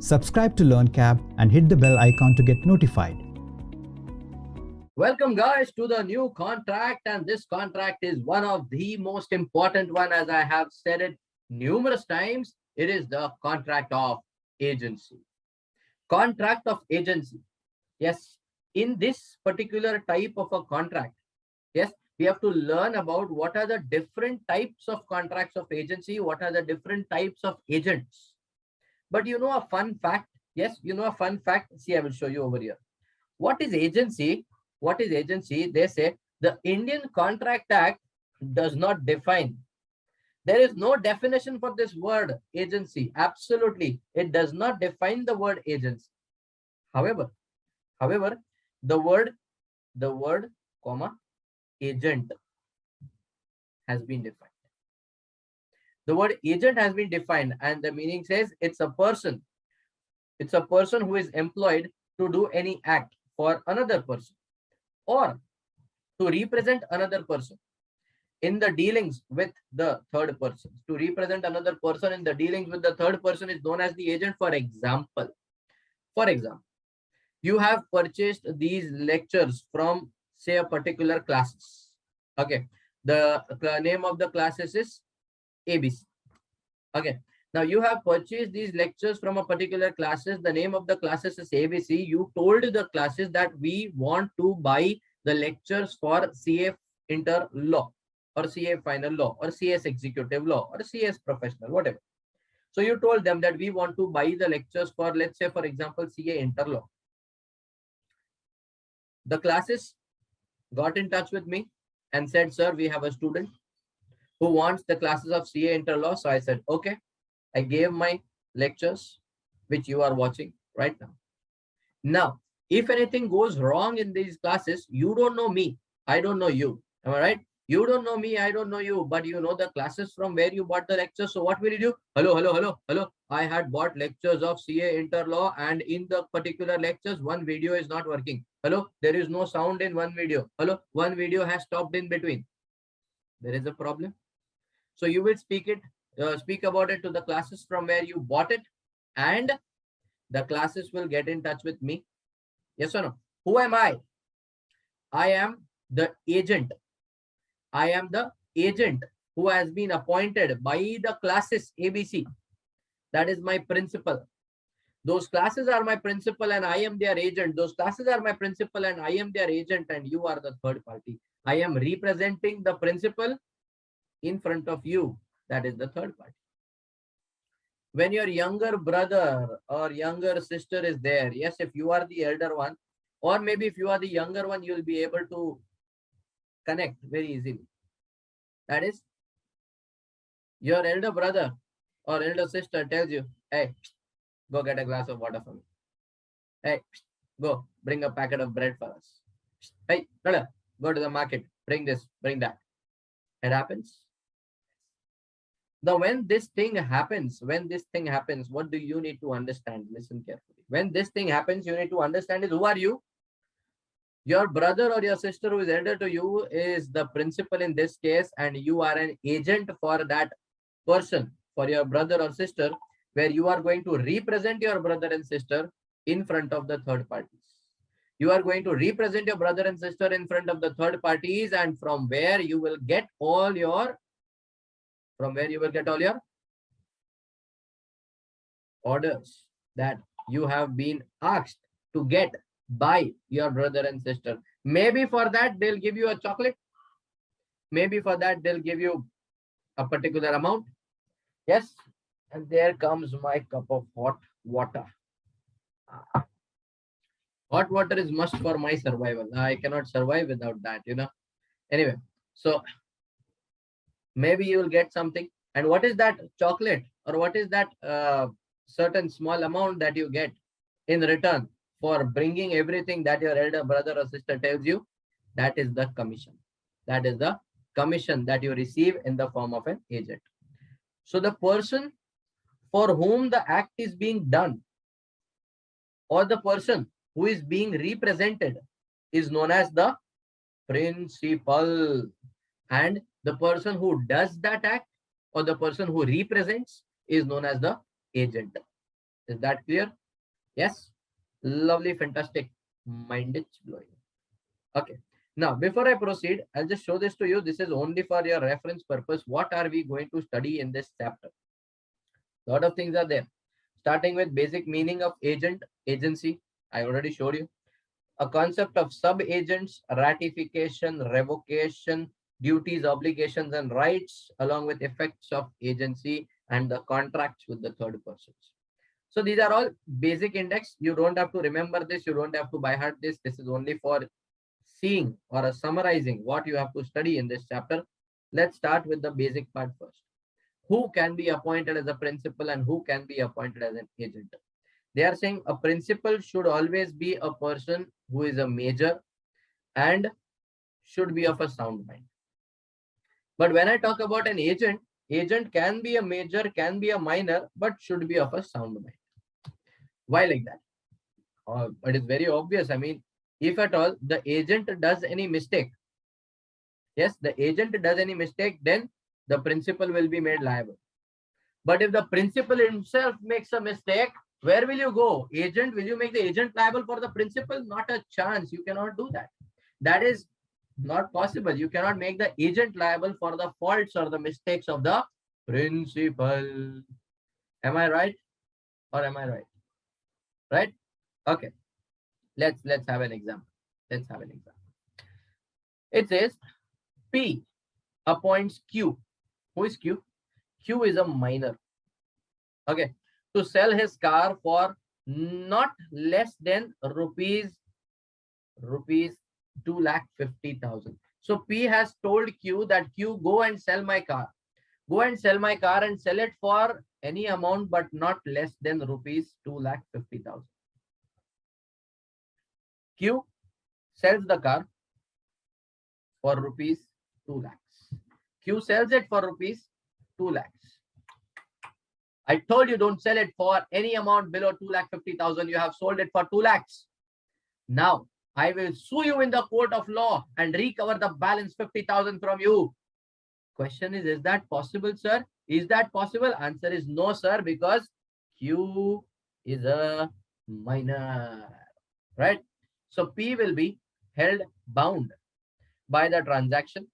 Subscribe to LearnCab and hit the bell icon to get notified. Welcome guys to the new contract, and this contract is one of the most important one, as I have said it numerous times. It is the contract of agency. Contract of agency. Yes, in this particular type of a contract, yes, we have to learn about what are the different types of contracts of agency, what are the different types of agents. But you know a fun fact? Yes, you know a fun fact. See, I will show you over here. What is agency? What is agency? They say the Indian Contract Act does not define. There is no definition for this word agency. Absolutely. It does not define the word agency. However, the word, comma, agent has been defined. The word agent has been defined, and the meaning says it's a person. It's a person who is employed to do any act for another person or to represent another person in the dealings with the third person. To represent another person in the dealings with the third person is known as the agent. For example, you have purchased these lectures from, say, a particular classes. Okay, the name of the classes is ABC. Okay, now you have purchased these lectures from a particular classes. The name of the classes is ABC. You told the classes that we want to buy the lectures for CA Inter Law or CA Final Law or CS Executive Law or CS Professional, whatever. So you told them that we want to buy the lectures for, let's say, for example, CA Inter Law. The classes got in touch with me and said, sir, we have a student who wants the classes of CA Inter Law. So I said, okay. I gave my lectures, which you are watching right now. Now, if anything goes wrong in these classes, you don't know me. I don't know you. Am I right? You don't know me. I don't know you. But you know the classes from where you bought the lectures. So what will you do? Hello. I had bought lectures of CA Interlaw, and in the particular lectures, one video is not working. Hello, there is no sound in one video. Hello, one video has stopped in between. There is a problem. So you will speak about it to the classes from where you bought it, and the classes will get in touch with me. Yes or no? Who am I? I am the agent. I am the agent who has been appointed by the classes ABC. That is my principal. Those classes are my principal and I am their agent. Those classes are my principal and I am their agent, and you are the third party. I am representing the principal in front of you. That is the third party. When your younger brother or younger sister is there, yes, if you are the elder one, or maybe if you are the younger one, you'll be able to connect very easily. That is, your elder brother or elder sister tells you, hey, go get a glass of water for me. Hey, go bring a packet of bread for us. Hey, brother, go to the market, bring this, bring that. It happens. Now, when this thing happens, what do you need to understand? Listen carefully. When this thing happens, you need to understand is, who are you? Your brother or your sister who is elder to you is the principal in this case, and you are an agent for that person, for your brother or sister, where you are going to represent your brother and sister in front of the third parties. You are going to represent your brother and sister in front of the third parties, and from where you will get all your orders that you have been asked to get by your brother and sister. Maybe for that they'll give you a chocolate. Maybe for that they'll give you a particular amount. Yes, and there comes my cup of hot water. Hot water is must for my survival. I cannot survive without that, Anyway, so maybe you will get something. And what is that chocolate, or what is that certain small amount that you get in return for bringing everything that your elder brother or sister tells you? That is the commission. That is the commission that you receive in the form of an agent. So the person for whom the act is being done, or the person who is being represented, is known as the principal, and the person who does that act, or the person who represents, is known as the agent. Is that clear? Yes. Lovely, fantastic. Mind is blowing. Okay. Now, before I proceed, I'll just show this to you. This is only for your reference purpose. What are we going to study in this chapter? A lot of things are there. Starting with basic meaning of agent, agency. I already showed you. A concept of sub-agents, ratification, revocation, duties, obligations, and rights, along with effects of agency and the contracts with the third persons. So these are all basic index. You don't have to remember this. You don't have to by heart this. This is only for seeing or summarizing what you have to study in this chapter. Let's start with the basic part first. Who can be appointed as a principal and who can be appointed as an agent? They are saying a principal should always be a person who is a major and should be of a sound mind. But when I talk about an agent, agent can be a major, can be a minor, but should be of a sound mind. Why like that? It is very obvious. I mean, if at all the agent does any mistake, yes, the agent does any mistake, then the principal will be made liable. But if the principal himself makes a mistake, where will you go? Agent, will you make the agent liable for the principal? Not a chance. You cannot do that. That is not possible. You cannot make the agent liable for the faults or the mistakes of the principal. Am I right? Or am I right? Right? Okay. Let's have an example. Let's have an example. It says P appoints Q. Who is Q? Q is a minor. Okay. To sell his car for not less than rupees 2,50,000. So P has told Q that Q, go and sell my car. Go and sell my car and sell it for any amount but not less than rupees 2,50,000. Q sells the car for rupees 2 lakhs. Q sells it for rupees 2 lakhs. I told you don't sell it for any amount below 2,50,000. You have sold it for 2 lakhs. Now I will sue you in the court of law and recover the balance 50,000 from you. Question is that possible, sir? Is that possible? Answer is no, sir, because Q is a minor, right? So P will be held bound by the transaction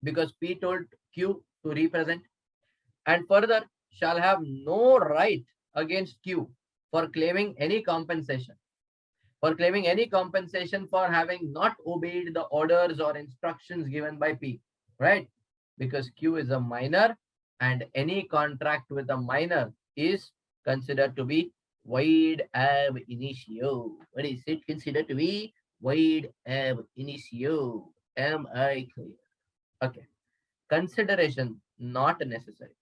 because P told Q to represent, and further shall have no right against Q for claiming any compensation. For claiming any compensation for having not obeyed the orders or instructions given by P, right? Because Q is a minor and any contract with a minor is considered to be void ab initio. What is it considered to be? Void ab initio. Am I clear? Okay. Consideration not necessary.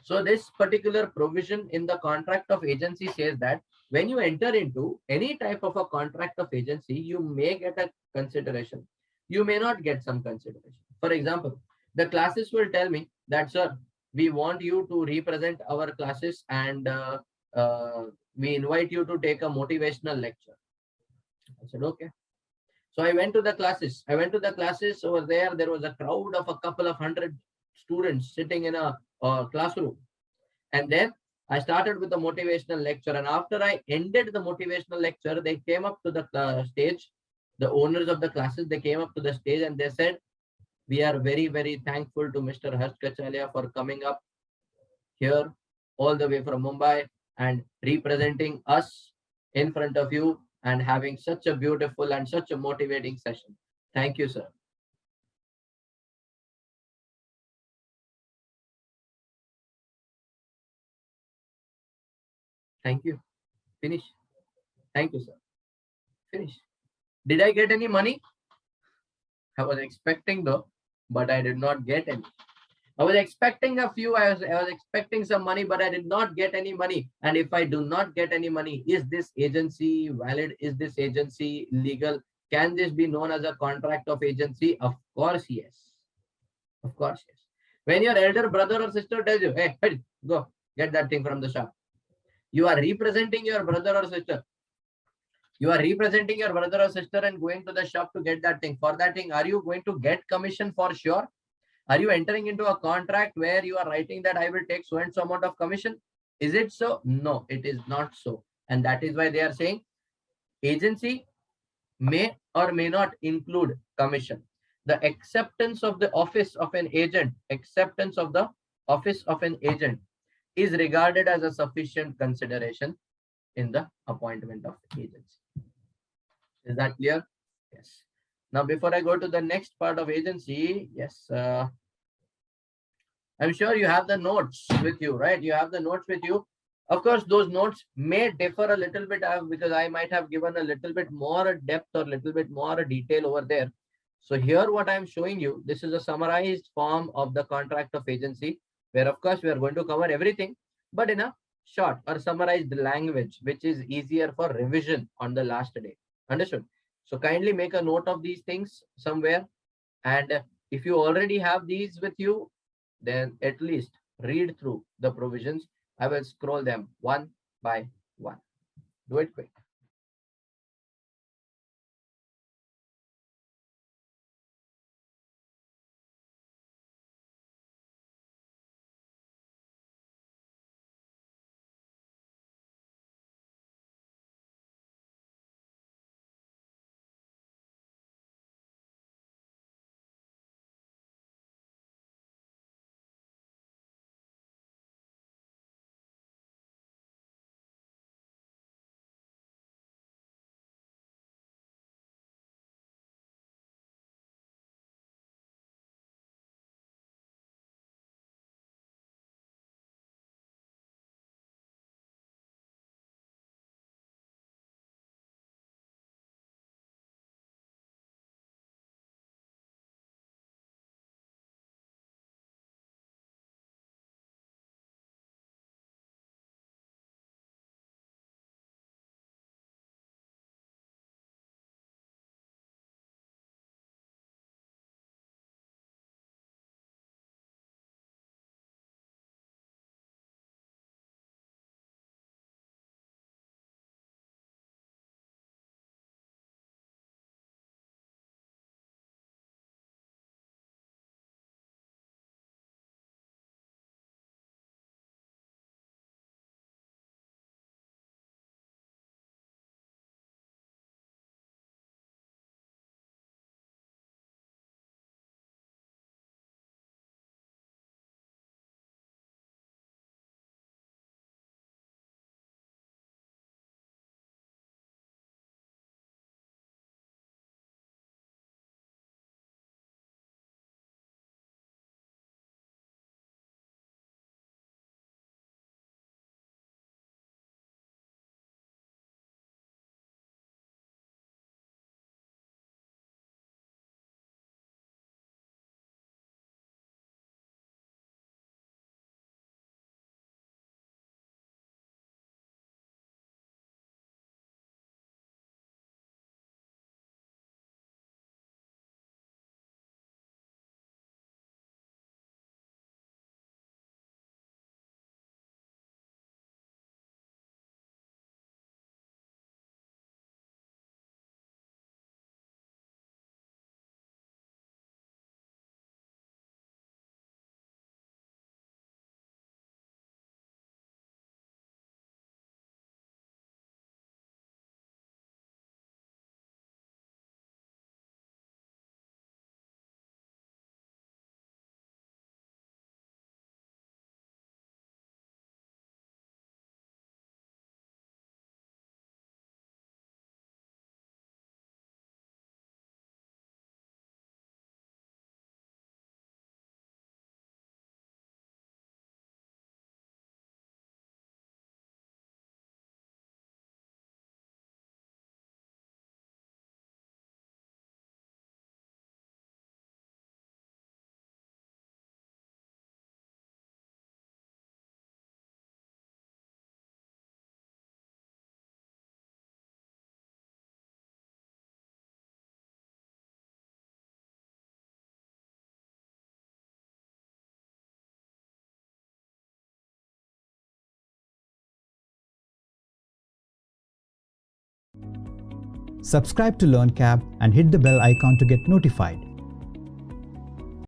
So this particular provision in the contract of agency says that when you enter into any type of a contract of agency, you may get a consideration. You may not get some consideration. For example, the classes will tell me that, sir, we want you to represent our classes and we invite you to take a motivational lecture. I said, okay. So I went to the classes. Over there. There was a crowd of a couple of hundred students sitting in a classroom. And then I started with the motivational lecture. And after I ended the motivational lecture, they came up to the stage. The owners of the classes, they came up to the stage and they said, we are very, very thankful to Mr. Harsh Kachalia for coming up here all the way from Mumbai and representing us in front of you and having such a beautiful and such a motivating session. Thank you, sir. Thank you. Finish. Thank you, sir. Finish. Did I get any money? I was expecting though, but I did not get any. I was expecting a few, I was expecting some money, but I did not get any money. And if I do not get any money, is this agency valid? Is this agency legal? Can this be known as a contract of agency? Of course, yes. Of course, yes. When your elder brother or sister tells you, hey, go get that thing from the shop. You are representing your brother or sister. You are representing your brother or sister and going to the shop to get that thing. For that thing, are you going to get commission for sure? Are you entering into a contract where you are writing that I will take so and so amount of commission? Is it so? No, it is not so. And that is why they are saying agency may or may not include commission. The acceptance of the office of an agent, acceptance of the office of an agent is regarded as a sufficient consideration in the appointment of agency. Is that clear? Yes. Now, before I go to the next part of agency, yes, I'm sure you have the notes with you, right? You have the notes with you. Of course, those notes may differ a little bit because I might have given a little bit more depth or a little bit more detail over there. So here what I'm showing you, this is a summarized form of the contract of agency, where of course we are going to cover everything, but in a short or summarized language, which is easier for revision on the last day. Understood? So kindly make a note of these things somewhere. And if you already have these with you, then at least read through the provisions. I will scroll them one by one. Do it quick. Subscribe to LearnCap and hit the bell icon to get notified.